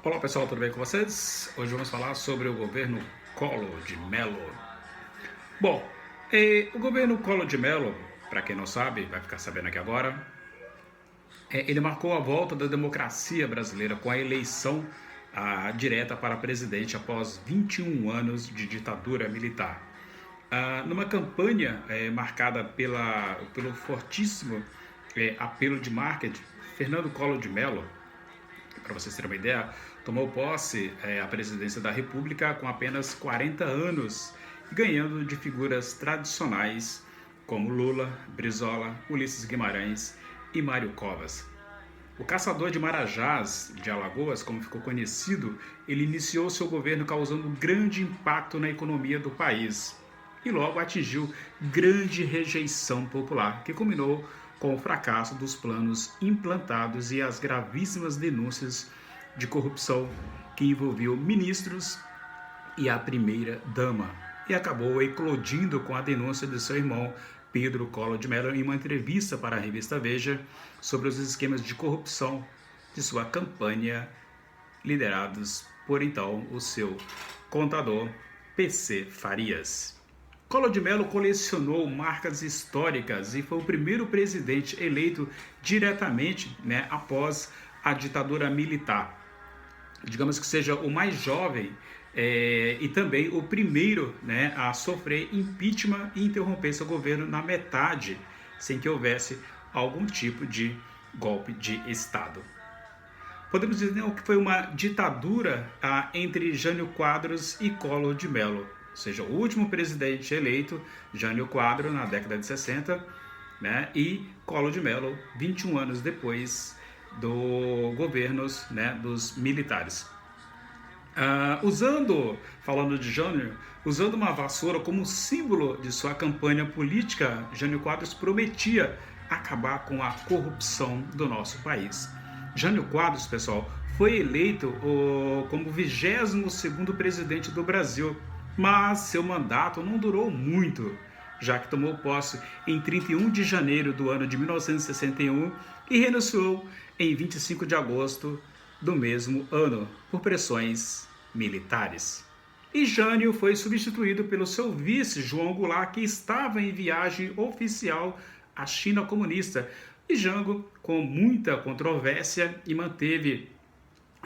Olá pessoal, tudo bem com vocês? Hoje vamos falar sobre o governo Collor de Mello. Bom, o governo Collor de Mello, para quem não sabe, vai ficar sabendo aqui agora, ele marcou a volta da democracia brasileira com a eleição direta para presidente após 21 anos de ditadura militar. Numa campanha marcada pelo fortíssimo apelo de marketing, Fernando Collor de Mello, para vocês terem uma ideia, tomou posse a presidência da República com apenas 40 anos, ganhando de figuras tradicionais como Lula, Brizola, Ulisses Guimarães e Mário Covas. O caçador de Marajás, de Alagoas, como ficou conhecido, ele iniciou seu governo causando grande impacto na economia do país e logo atingiu grande rejeição popular, que culminou com o fracasso dos planos implantados e as gravíssimas denúncias de corrupção que envolviam ministros e a primeira-dama, e acabou eclodindo com a denúncia de seu irmão Pedro Collor de Mello em uma entrevista para a revista Veja sobre os esquemas de corrupção de sua campanha, liderados por então o seu contador PC Farias. Collor de Mello colecionou marcas históricas e foi o primeiro presidente eleito diretamente após a ditadura militar. Digamos que seja o mais jovem e também o primeiro a sofrer impeachment e interromper seu governo na metade, sem que houvesse algum tipo de golpe de Estado. Podemos dizer que foi uma ditadura entre Jânio Quadros e Collor de Mello. Ou seja, o último presidente eleito, Jânio Quadros, na década de 60, e Collor de Mello, 21 anos depois do governos dos militares. Falando de Jânio, usando uma vassoura como símbolo de sua campanha política, Jânio Quadros prometia acabar com a corrupção do nosso país. Jânio Quadros, pessoal, foi eleito como 22º presidente do Brasil, mas seu mandato não durou muito, já que tomou posse em 31 de janeiro do ano de 1961 e renunciou em 25 de agosto do mesmo ano, por pressões militares. E Jânio foi substituído pelo seu vice, João Goulart, que estava em viagem oficial à China comunista. E Jango, com muita controvérsia, e manteve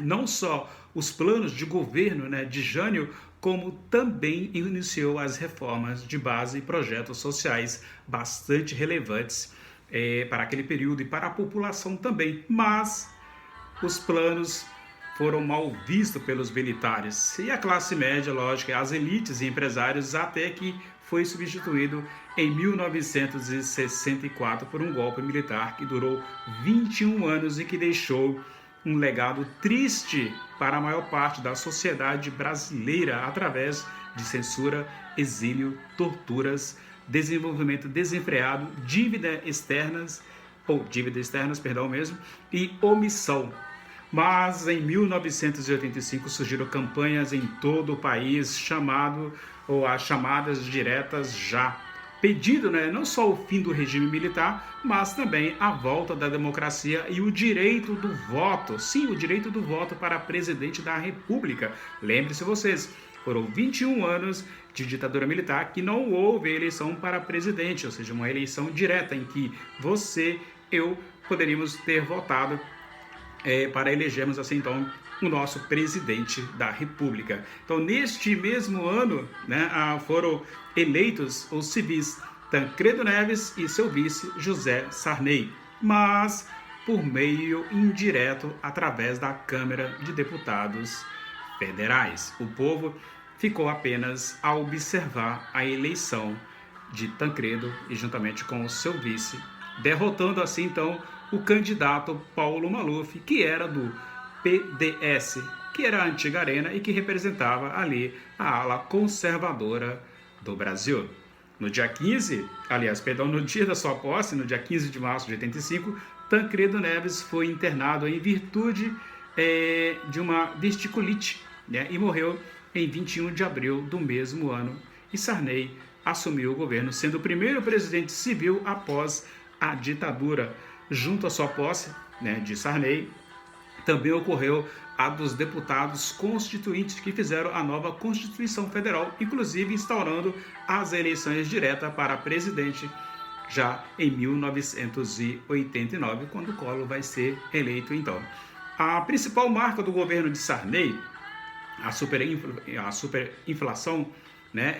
não só os planos de governo de Jânio, como também iniciou as reformas de base e projetos sociais bastante relevantes para aquele período e para a população também. Mas os planos foram mal vistos pelos militares e a classe média, lógico, as elites e empresários, até que foi substituído em 1964 por um golpe militar que durou 21 anos e que deixou um legado triste para a maior parte da sociedade brasileira através de censura, exílio, torturas, desenvolvimento desenfreado, dívidas externas, e omissão. Mas em 1985 surgiram campanhas em todo o país as chamadas diretas já, pedindo não só o fim do regime militar, mas também a volta da democracia e o direito do voto. Sim, o direito do voto para presidente da República. Lembre-se vocês, foram 21 anos de ditadura militar que não houve eleição para presidente, ou seja, uma eleição direta em que você, eu, poderíamos ter votado para elegermos assim então o nosso presidente da República. Então, neste mesmo ano, foram eleitos os civis Tancredo Neves e seu vice José Sarney, mas por meio indireto através da Câmara de Deputados Federais. O povo ficou apenas a observar a eleição de Tancredo e juntamente com o seu vice, derrotando assim então o candidato Paulo Maluf, que era do PDS, que era a antiga Arena e que representava ali a ala conservadora do Brasil. No dia 15, no dia da sua posse, no dia 15 de março de 85, Tancredo Neves foi internado em virtude de uma vesticulite e morreu em 21 de abril do mesmo ano. E Sarney assumiu o governo, sendo o primeiro presidente civil após a ditadura. Junto à sua posse de Sarney, também ocorreu a dos deputados constituintes que fizeram a nova Constituição Federal, inclusive instaurando as eleições diretas para presidente já em 1989, quando Collor vai ser eleito então. A principal marca do governo de Sarney, a superinflação, né,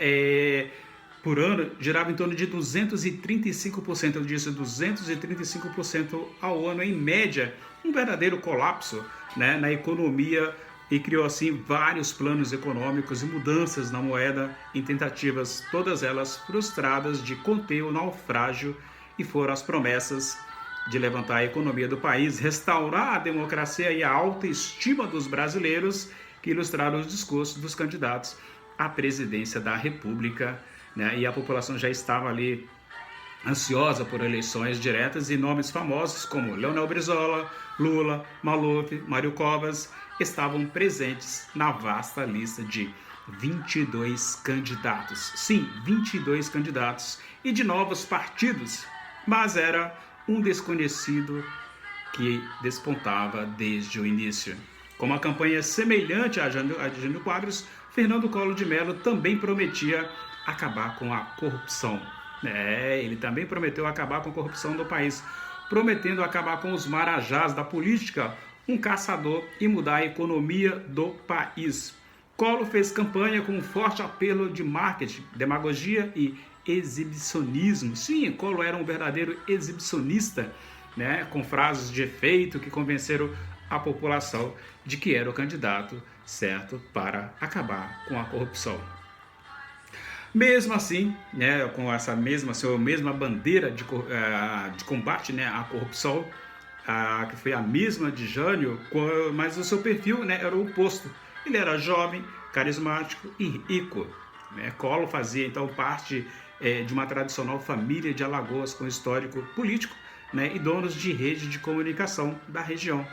por ano girava em torno de 235%, eu disse 235% ao ano em média, um verdadeiro colapso, né, na economia, e criou assim vários planos econômicos e mudanças na moeda em tentativas, todas elas frustradas, de conter o naufrágio, e foram as promessas de levantar a economia do país, restaurar a democracia e a autoestima dos brasileiros, que ilustraram os discursos dos candidatos à presidência da República, né? E a população já estava ali ansiosa por eleições diretas, e nomes famosos como Leonel Brizola, Lula, Maluf, Mário Covas estavam presentes na vasta lista de 22 candidatos. Sim, 22 candidatos e de novos partidos, mas era um desconhecido que despontava desde o início. Com uma campanha semelhante a Jânio Quadros, Fernando Collor de Mello também prometia acabar com a corrupção. Ele também prometeu acabar com a corrupção do país, prometendo acabar com os marajás da política, um caçador, e mudar a economia do país. Collor fez campanha com um forte apelo de marketing, demagogia e exibicionismo. Sim, Collor era um verdadeiro exibicionista, né, com frases de efeito que convenceram a população de que era o candidato certo para acabar com a corrupção. Mesmo assim, né, com essa mesma bandeira de combate, né, à corrupção, que foi a mesma de Jânio, mas o seu perfil, né, era o oposto. Ele era jovem, carismático e rico. Collor fazia então parte de uma tradicional família de Alagoas com histórico político, né, e donos de rede de comunicação da região.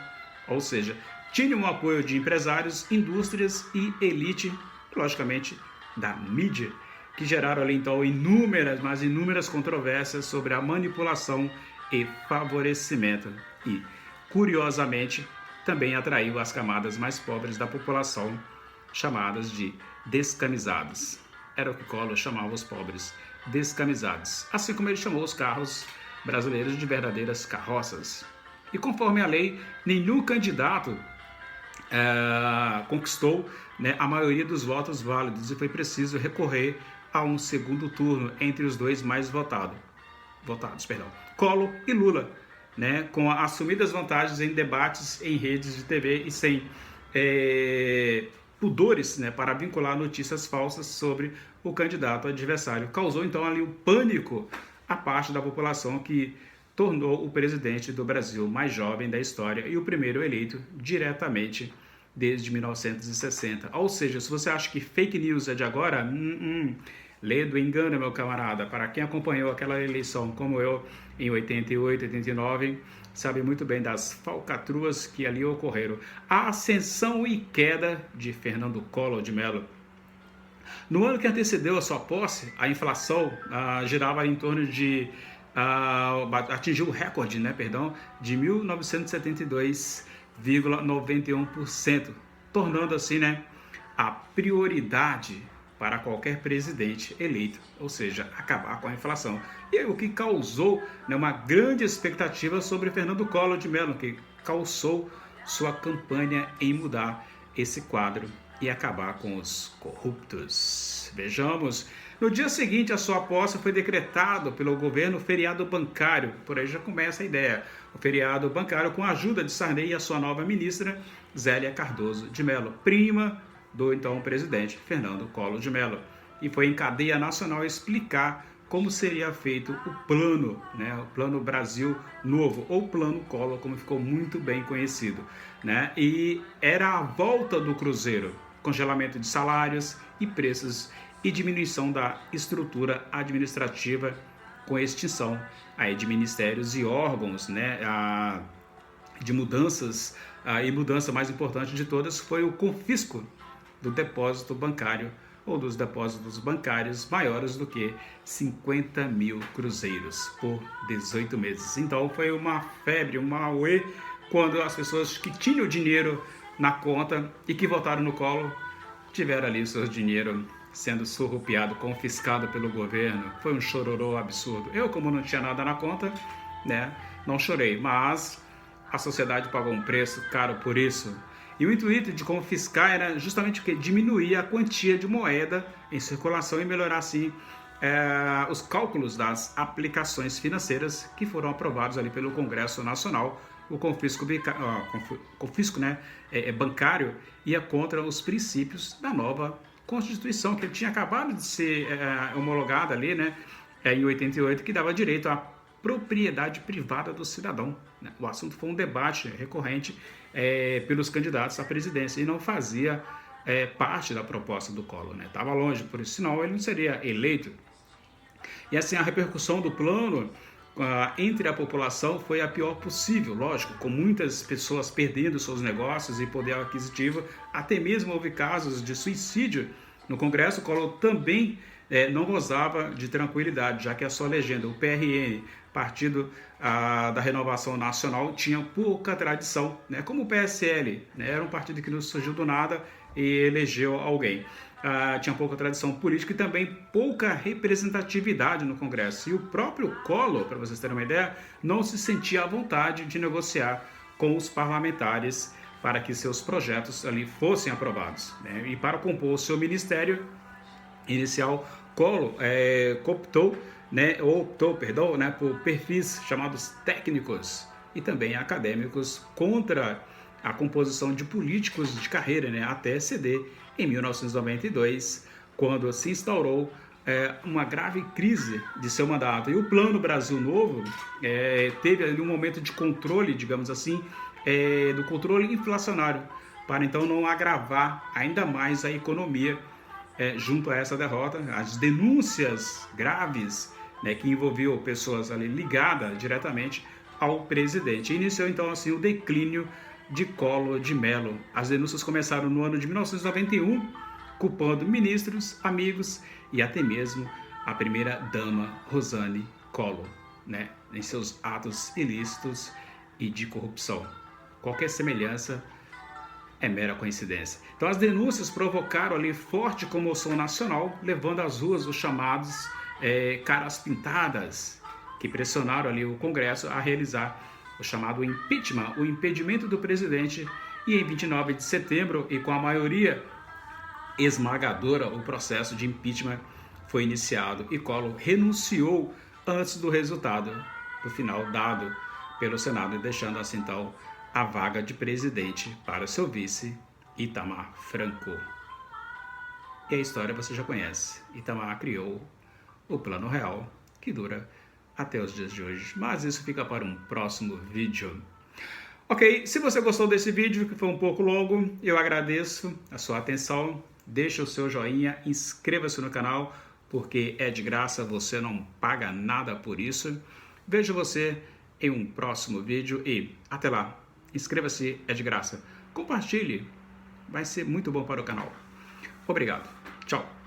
Ou seja, tinha o apoio de empresários, indústrias e elite, logicamente, da mídia, que geraram ali então inúmeras controvérsias sobre a manipulação e favorecimento, e, curiosamente, também atraiu as camadas mais pobres da população, chamadas de descamisados. Era o que Collor chamava os pobres, descamisados, assim como ele chamou os carros brasileiros de verdadeiras carroças. E conforme a lei, nenhum candidato conquistou, né, a maioria dos votos válidos, e foi preciso recorrer a um segundo turno entre os dois mais votados, Collor e Lula, né, com assumidas vantagens em debates em redes de TV e sem pudores, né, para vincular notícias falsas sobre o candidato adversário. Causou então ali um pânico à parte da população, que tornou o presidente do Brasil mais jovem da história e o primeiro eleito diretamente desde 1960. Ou seja, se você acha que fake news é de agora, lê do engano, meu camarada. Para quem acompanhou aquela eleição como eu, em 88, 89, sabe muito bem das falcatruas que ali ocorreram. A ascensão e queda de Fernando Collor de Mello. No ano que antecedeu a sua posse, a inflação girava em torno de... atingiu o recorde, de 1972,91%, tornando assim, né, a prioridade para qualquer presidente eleito, ou seja, acabar com a inflação. E o que causou, né, uma grande expectativa sobre Fernando Collor de Mello, que causou sua campanha em mudar esse quadro e acabar com os corruptos. Vejamos. No dia seguinte à sua posse, foi decretado pelo governo o feriado bancário. Por aí já começa a ideia. O feriado bancário com a ajuda de Sarney e a sua nova ministra, Zélia Cardoso de Mello, prima do então presidente Fernando Collor de Mello. E foi em cadeia nacional explicar como seria feito o plano, né? O Plano Brasil Novo, ou Plano Collor, como ficou muito bem conhecido, né? E era a volta do Cruzeiro, congelamento de salários e preços e diminuição da estrutura administrativa, com extinção aí de ministérios e órgãos, né? De mudanças, e mudança mais importante de todas foi o confisco do depósito bancário, ou dos depósitos bancários maiores do que 50 mil cruzeiros por 18 meses. Então foi uma febre, um auê quando as pessoas que tinham dinheiro na conta e que votaram no Collor tiveram ali o seu dinheiro sendo surrupiado, confiscado pelo governo. Foi um chororô absurdo. Eu, como não tinha nada na conta, né, não chorei, mas a sociedade pagou um preço caro por isso. E o intuito de confiscar era justamente porque diminuir a quantia de moeda em circulação e melhorar assim os cálculos das aplicações financeiras que foram aprovados ali pelo Congresso Nacional. O confisco, né, bancário ia contra os princípios da nova Constituição, que tinha acabado de ser homologada ali, né, em 88, que dava direito à propriedade privada do cidadão. Né? O assunto foi um debate recorrente pelos candidatos à presidência e não fazia parte da proposta do Collor. Estava longe, por isso, senão ele não seria eleito. E assim, a repercussão do plano entre a população foi a pior possível, lógico, com muitas pessoas perdendo seus negócios e poder aquisitivo, até mesmo houve casos de suicídio no Congresso. O Collor também não gozava de tranquilidade, já que a sua legenda, o PRN, Partido da Renovação Nacional, tinha pouca tradição, né? Como o PSL, né? Era um partido que não surgiu do nada e elegeu alguém. Tinha pouca tradição política e também pouca representatividade no Congresso. E o próprio Collor, para vocês terem uma ideia, não se sentia à vontade de negociar com os parlamentares para que seus projetos ali fossem aprovados. Né? E para compor o seu ministério inicial, Collor optou por perfis chamados técnicos e também acadêmicos contra a composição de políticos de carreira, né, até ceder em 1992, quando se instaurou uma grave crise de seu mandato. E o Plano Brasil Novo teve ali um momento de controle, digamos assim, do controle inflacionário, para então não agravar ainda mais a economia junto a essa derrota. As denúncias graves, né, que envolviam pessoas ali ligadas diretamente ao presidente. Iniciou então assim o declínio de Collor de Mello. As denúncias começaram no ano de 1991, culpando ministros, amigos e até mesmo a primeira-dama Rosane Collor, né, em seus atos ilícitos e de corrupção. Qualquer semelhança é mera coincidência. Então as denúncias provocaram ali forte comoção nacional, levando às ruas os chamados caras pintadas, que pressionaram ali o Congresso a realizar o chamado impeachment, o impedimento do presidente. E em 29 de setembro, e com a maioria esmagadora, o processo de impeachment foi iniciado e Collor renunciou antes do resultado do final dado pelo Senado, deixando assim então a vaga de presidente para seu vice, Itamar Franco. E a história você já conhece. Itamar criou o Plano Real, que dura até os dias de hoje, mas isso fica para um próximo vídeo. Ok, se você gostou desse vídeo, que foi um pouco longo, eu agradeço a sua atenção, deixa o seu joinha, inscreva-se no canal, porque é de graça, você não paga nada por isso. Vejo você em um próximo vídeo e até lá, inscreva-se, é de graça, compartilhe, vai ser muito bom para o canal. Obrigado, tchau.